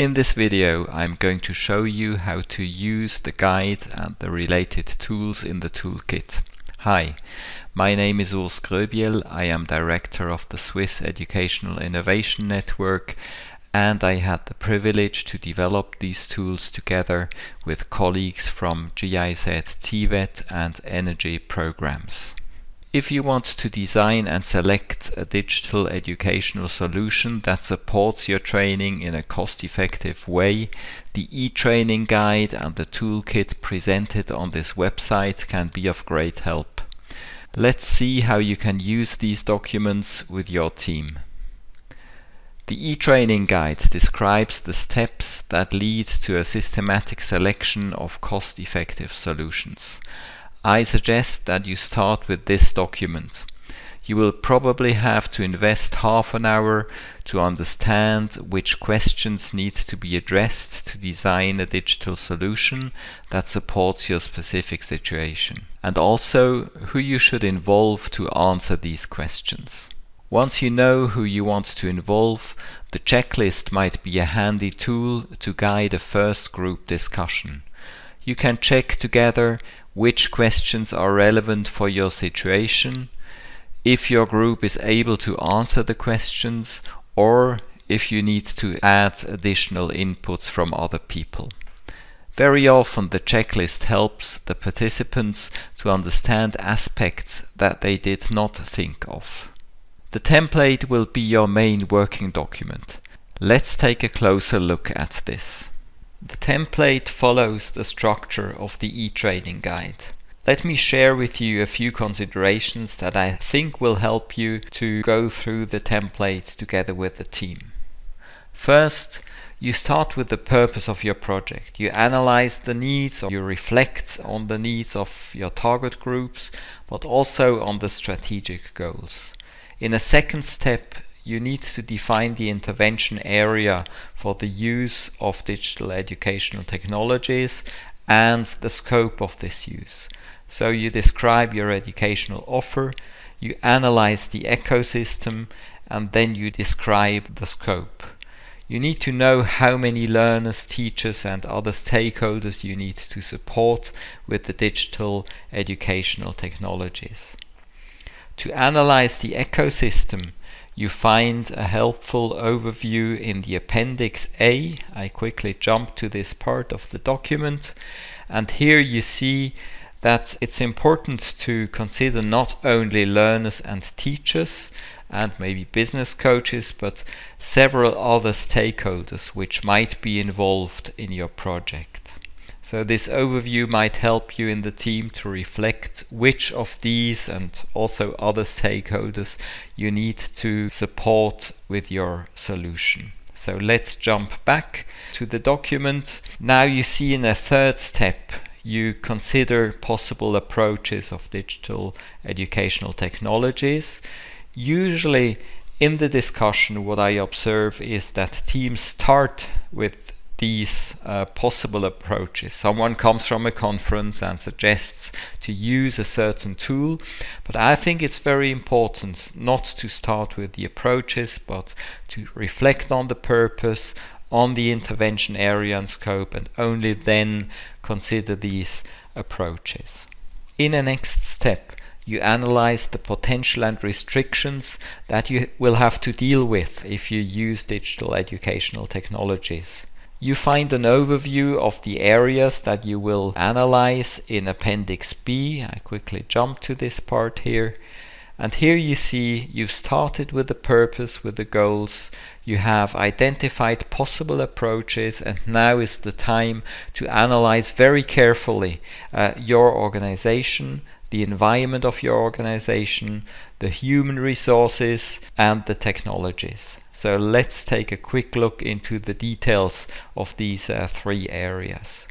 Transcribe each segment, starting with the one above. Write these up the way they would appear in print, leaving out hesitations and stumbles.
In this video, I'm going to show you how to use the guide and the related tools in the toolkit. Hi, my name is Urs Gröbiel. I am director of the Swiss Educational Innovation Network, and I had the privilege to develop these tools together with colleagues from GIZ TVET and Energy programs. If you want to design and select a digital educational solution that supports your training in a cost-effective way, the e-training guide and the toolkit presented on this website can be of great help. Let's see how you can use these documents with your team. The e-training guide describes the steps that lead to a systematic selection of cost-effective solutions. I suggest that you start with this document. You will probably have to invest half an hour to understand which questions need to be addressed to design a digital solution that supports your specific situation, and also who you should involve to answer these questions. Once you know who you want to involve, the checklist might be a handy tool to guide a first group discussion. You can check together which questions are relevant for your situation, if your group is able to answer the questions, or if you need to add additional inputs from other people. Very often the checklist helps the participants to understand aspects that they did not think of. The template will be your main working document. Let's take a closer look at this. The template follows the structure of the e-training guide. Let me share with you a few considerations that I think will help you to go through the template together with the team. First, you start with the purpose of your project. You analyze the needs, or you reflect on the needs of your target groups, but also on the strategic goals. In a second step, you need to define the intervention area for the use of digital educational technologies and the scope of this use. So you describe your educational offer, you analyze the ecosystem, and then you describe the scope. You need to know how many learners, teachers, and other stakeholders you need to support with the digital educational technologies. To analyze the ecosystem, you find a helpful overview in the Appendix A. I quickly jump to this part of the document, and here you see that it's important to consider not only learners and teachers and maybe business coaches, but several other stakeholders which might be involved in your project. So this overview might help you in the team to reflect which of these and also other stakeholders you need to support with your solution. So let's jump back to the document. Now you see in a third step, you consider possible approaches of digital educational technologies. Usually in the discussion, what I observe is that teams start with these possible approaches. Someone comes from a conference and suggests to use a certain tool, but I think it's very important not to start with the approaches, but to reflect on the purpose, on the intervention area and scope, and only then consider these approaches. In a next step, you analyze the potential and restrictions that you will have to deal with if you use digital educational technologies. You find an overview of the areas that you will analyze in Appendix B. I quickly jump to this part here. And here you see you've started with the purpose, with the goals. You have identified possible approaches, and now is the time to analyze very carefully your organization, the environment of your organization, the human resources, and the technologies. So let's take a quick look into the details of these three areas.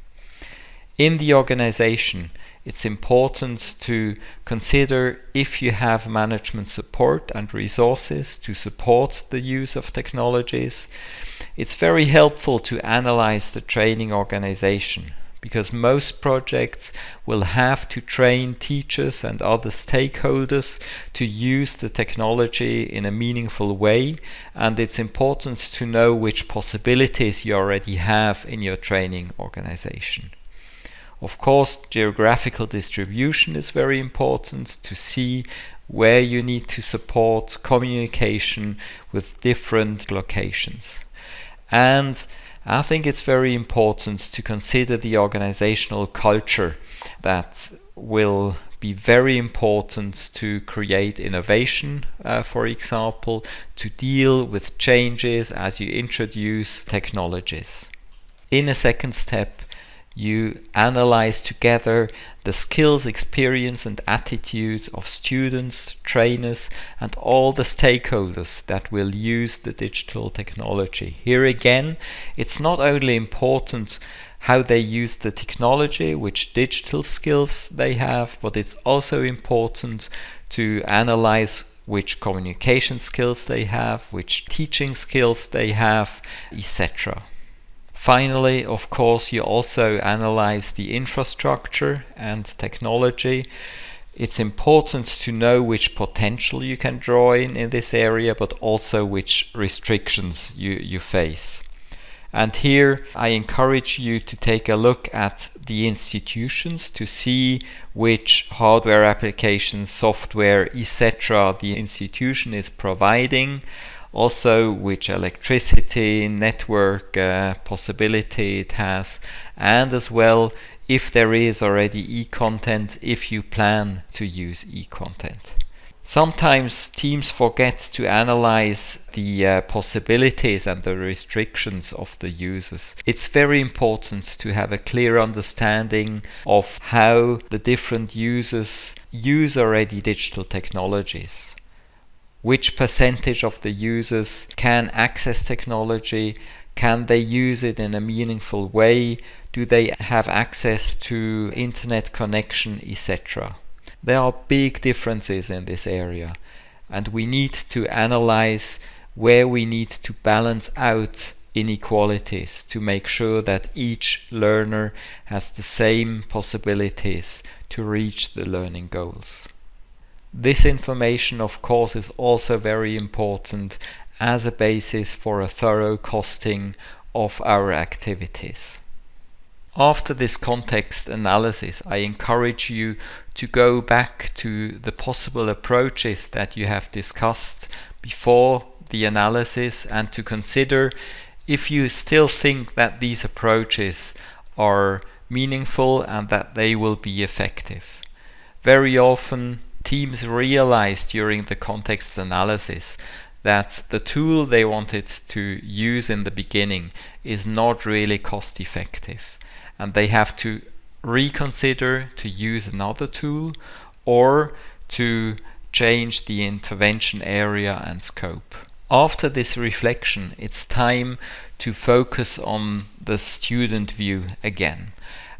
In the organization, it's important to consider if you have management support and resources to support the use of technologies. It's very helpful to analyze the training organization. because most projects will have to train teachers and other stakeholders to use the technology in a meaningful way, and it's important to know which possibilities you already have in your training organization. Of course, geographical distribution is very important to see where you need to support communication with different locations. And I think it's very important to consider the organizational culture that will be very important to create innovation, for example, to deal with changes as you introduce technologies. In a second step, you analyze together the skills, experience and attitudes of students, trainers and all the stakeholders that will use the digital technology. Here again, it's not only important how they use the technology, which digital skills they have, but it's also important to analyze which communication skills they have, which teaching skills they have, etc. Finally, of course, you also analyze the infrastructure and technology. It's important to know which potential you can draw in this area, but also which restrictions you face. And here I encourage you to take a look at the institutions to see which hardware applications, software, etc. the institution is providing. Also which electricity, network possibility it has, and as well if there is already e-content, if you plan to use e-content. Sometimes teams forget to analyze the possibilities and the restrictions of the users. It's very important to have a clear understanding of how the different users use already digital technologies. Which percentage of the users can access technology? Can they use it in a meaningful way? Do they have access to internet connection, etc.? There are big differences in this area, and we need to analyze where we need to balance out inequalities to make sure that each learner has the same possibilities to reach the learning goals. This information, of course, is also very important as a basis for a thorough costing of our activities. After this context analysis, I encourage you to go back to the possible approaches that you have discussed before the analysis and to consider if you still think that these approaches are meaningful and that they will be effective. Very often, teams realize during the context analysis that the tool they wanted to use in the beginning is not really cost effective, and they have to reconsider to use another tool or to change the intervention area and scope. After this reflection, it's time to focus on the student view again.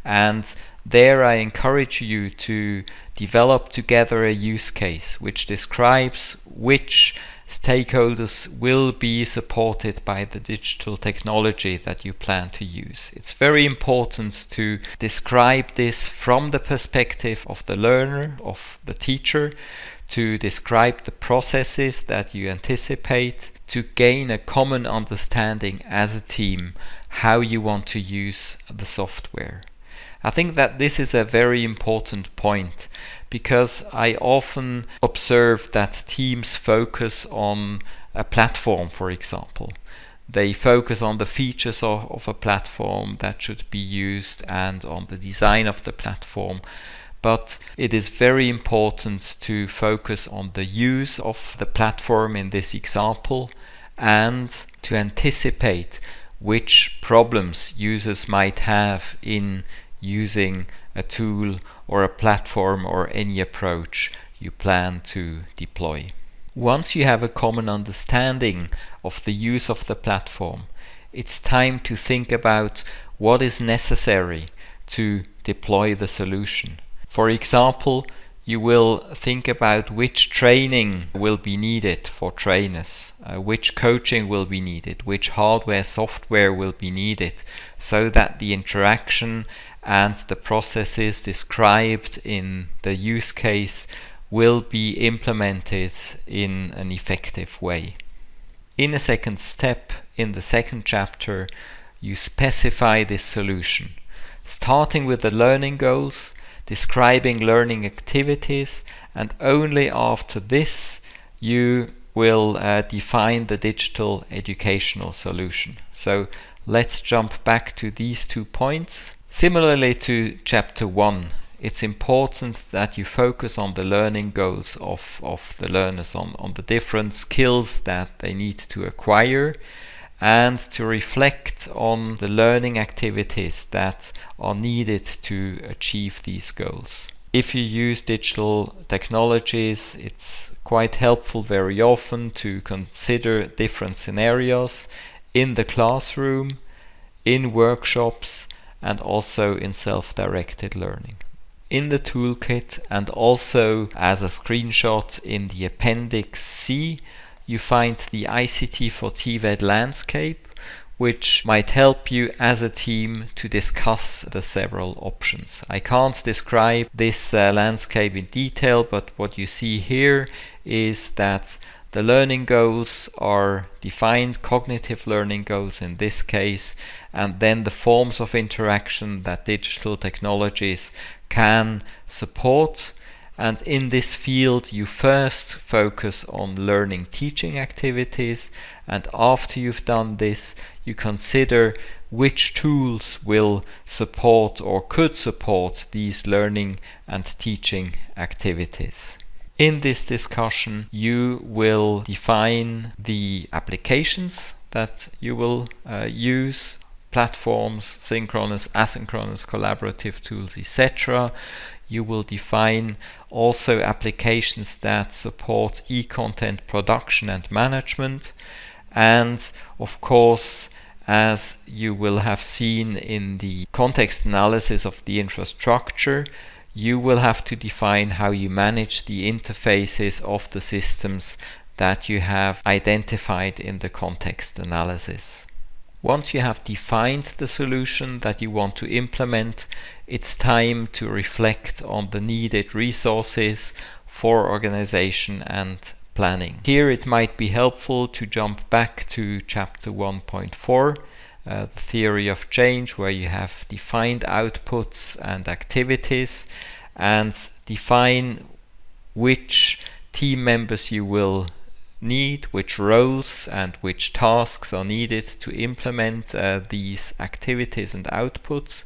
And there I encourage you to develop together a use case which describes which stakeholders will be supported by the digital technology that you plan to use. It's very important to describe this from the perspective of the learner, of the teacher, to describe the processes that you anticipate, to gain a common understanding as a team how you want to use the software. I think that this is a very important point because I often observe that teams focus on a platform, for example. They focus on the features of a platform that should be used and on the design of the platform. But it is very important to focus on the use of the platform in this example and to anticipate which problems users might have in using a tool or a platform or any approach you plan to deploy. Once you have a common understanding of the use of the platform, it's time to think about what is necessary to deploy the solution. For example, you will think about which training will be needed for trainers, which coaching will be needed, which hardware, software will be needed, so that the interaction and the processes described in the use case will be implemented in an effective way. In a second step, in the second chapter, you specify this solution, starting with the learning goals, describing learning activities, and only after this you will define the digital educational solution. So let's jump back to these 2 points. Similarly to chapter 1, it's important that you focus on the learning goals of the learners, on the different skills that they need to acquire, and to reflect on the learning activities that are needed to achieve these goals. If you use digital technologies, it's quite helpful very often to consider different scenarios in the classroom, in workshops, and also in self-directed learning. In the toolkit, and also as a screenshot in the Appendix C, you find the ICT for TVET landscape, which might help you as a team to discuss the several options. I can't describe this landscape in detail, but what you see here is that the learning goals are defined, cognitive learning goals in this case, and then the forms of interaction that digital technologies can support. And in this field, you first focus on learning teaching activities, and after you've done this, you consider which tools will support or could support these learning and teaching activities. In this discussion, you will define the applications that you will use, platforms, synchronous, asynchronous, collaborative tools, etc. You will define also applications that support e-content production and management. And of course, as you will have seen in the context analysis of the infrastructure, you will have to define how you manage the interfaces of the systems that you have identified in the context analysis. Once you have defined the solution that you want to implement, it's time to reflect on the needed resources for organization and planning. Here it might be helpful to jump back to chapter 1.4, the theory of change, where you have defined outputs and activities and define which team members you will need, which roles and which tasks are needed to implement these activities and outputs,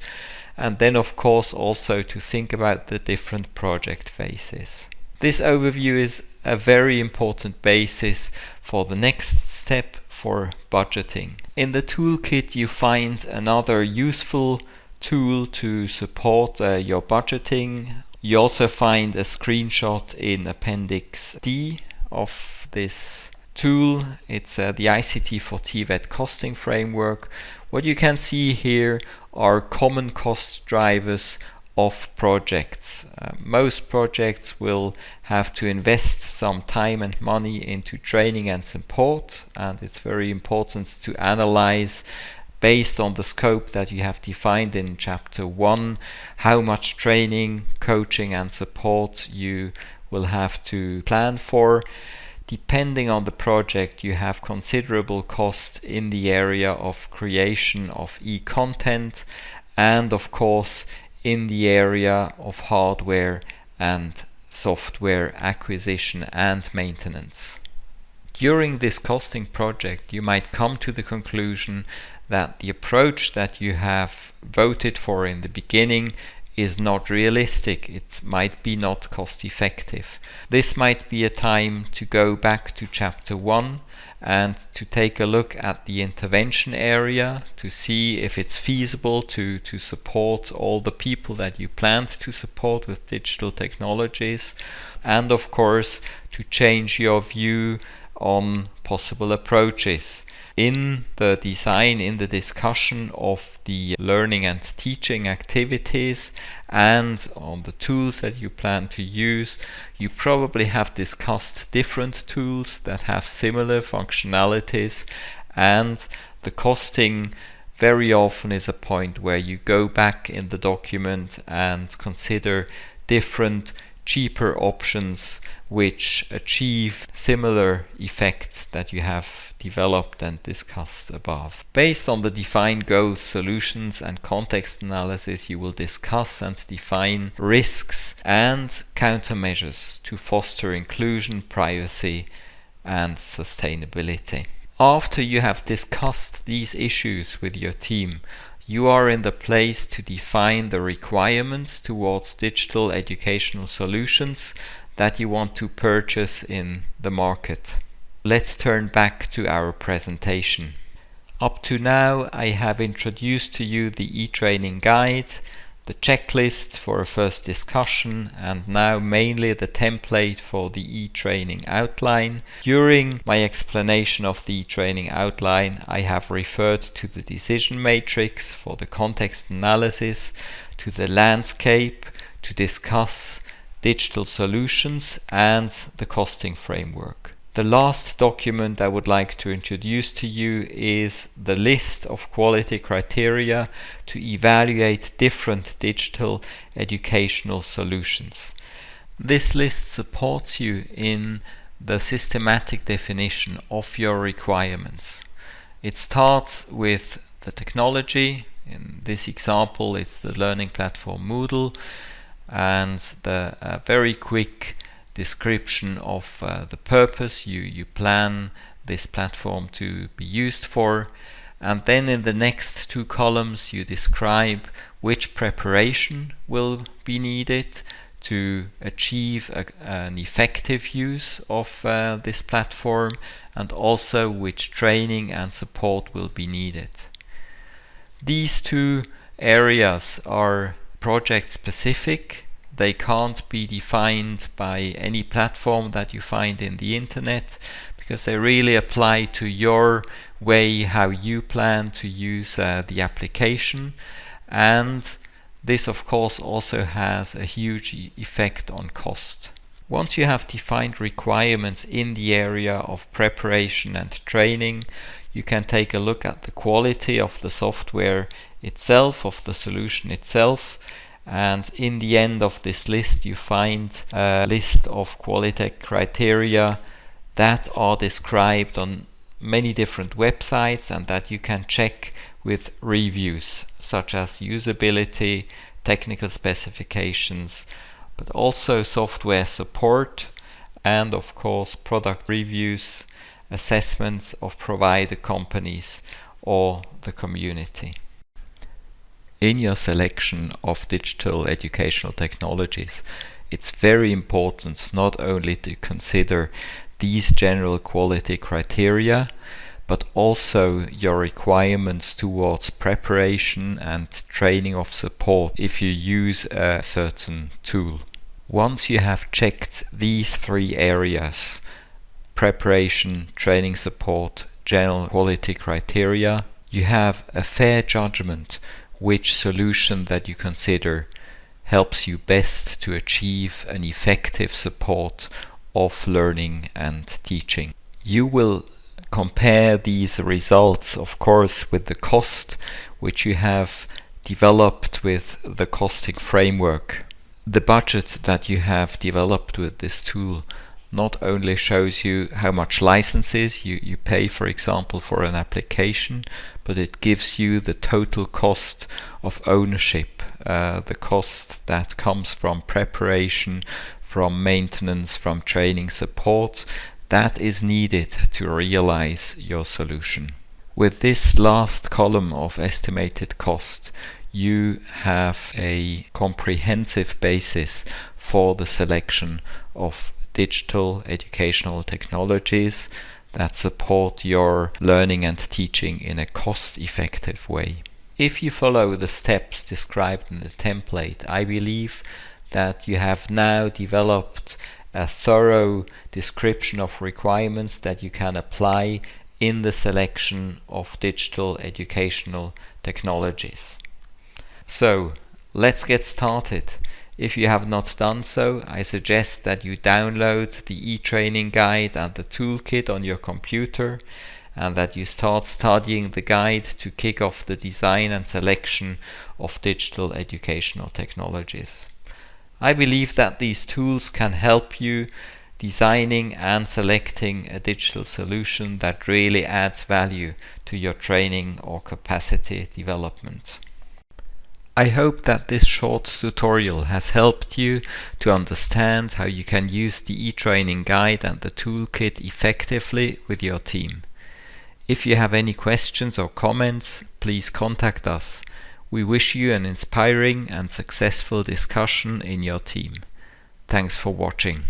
and then of course also to think about the different project phases. This overview is a very important basis for the next step for budgeting. In the toolkit you find another useful tool to support your budgeting. You also find a screenshot in Appendix D of this tool. It's the ICT for TVET costing framework. What you can see here are common cost drivers of projects. Most projects will have to invest some time and money into training and support, and it's very important to analyze, based on the scope that you have defined in chapter 1, how much training, coaching and support you will have to plan for. Depending on the project, you have considerable cost in the area of creation of e-content, and of course in the area of hardware and software acquisition and maintenance. During this costing project, you might come to the conclusion that the approach that you have voted for in the beginning is not realistic. It might be not cost effective. This might be a time to go back to chapter 1 and to take a look at the intervention area to see if it's feasible to support all the people that you planned to support with digital technologies, and of course to change your view on possible approaches. In the design, in the discussion of the learning and teaching activities and on the tools that you plan to use, you probably have discussed different tools that have similar functionalities, and the costing very often is a point where you go back in the document and consider different cheaper options which achieve similar effects that you have developed and discussed above. Based on the defined goals, solutions and context analysis, you will discuss and define risks and countermeasures to foster inclusion, privacy and sustainability. After you have discussed these issues with your team, you are in the place to define the requirements towards digital educational solutions that you want to purchase in the market. Let's turn back to our presentation. Up to now, I have introduced to you the e-training guide, the checklist for a first discussion, and now mainly the template for the e-training outline. During my explanation of the e-training outline, I have referred to the decision matrix for the context analysis, to the landscape to discuss digital solutions, and the costing framework. The last document I would like to introduce to you is the list of quality criteria to evaluate different digital educational solutions. This list supports you in the systematic definition of your requirements. It starts with the technology. In this example, it's the learning platform Moodle, and the very quick description of the purpose you plan this platform to be used for, and then in the next two columns you describe which preparation will be needed to achieve an effective use of this platform, and also which training and support will be needed. These two areas are project specific. They can't be defined by any platform that you find in the internet, because they really apply to your way how you plan to use the application, and this of course also has a huge effect on cost. Once you have defined requirements in the area of preparation and training, you can take a look at the quality of the software itself, of the solution itself, and in the end of this list you find a list of quality criteria that are described on many different websites and that you can check with reviews such as usability, technical specifications, but also software support, and of course product reviews, assessments of provider companies or the community. In your selection of digital educational technologies, it's very important not only to consider these general quality criteria, but also your requirements towards preparation and training of support if you use a certain tool. Once you have checked these three areas, preparation, training support, general quality criteria, you have a fair judgment which solution that you consider helps you best to achieve an effective support of learning and teaching. You will compare these results, of course, with the cost which you have developed with the costing framework. The budget that you have developed with this tool not only shows you how much licenses you pay, for example, for an application, but it gives you the total cost of ownership, the cost that comes from preparation, from maintenance, from training support, that is needed to realize your solution. With this last column of estimated cost, you have a comprehensive basis for the selection of digital educational technologies that support your learning and teaching in a cost-effective way. If you follow the steps described in the template, I believe that you have now developed a thorough description of requirements that you can apply in the selection of digital educational technologies. So, let's get started. If you have not done so, I suggest that you download the e-training guide and the toolkit on your computer, and that you start studying the guide to kick off the design and selection of digital educational technologies. I believe that these tools can help you designing and selecting a digital solution that really adds value to your training or capacity development. I hope that this short tutorial has helped you to understand how you can use the e-training guide and the toolkit effectively with your team. If you have any questions or comments, please contact us. We wish you an inspiring and successful discussion in your team. Thanks for watching.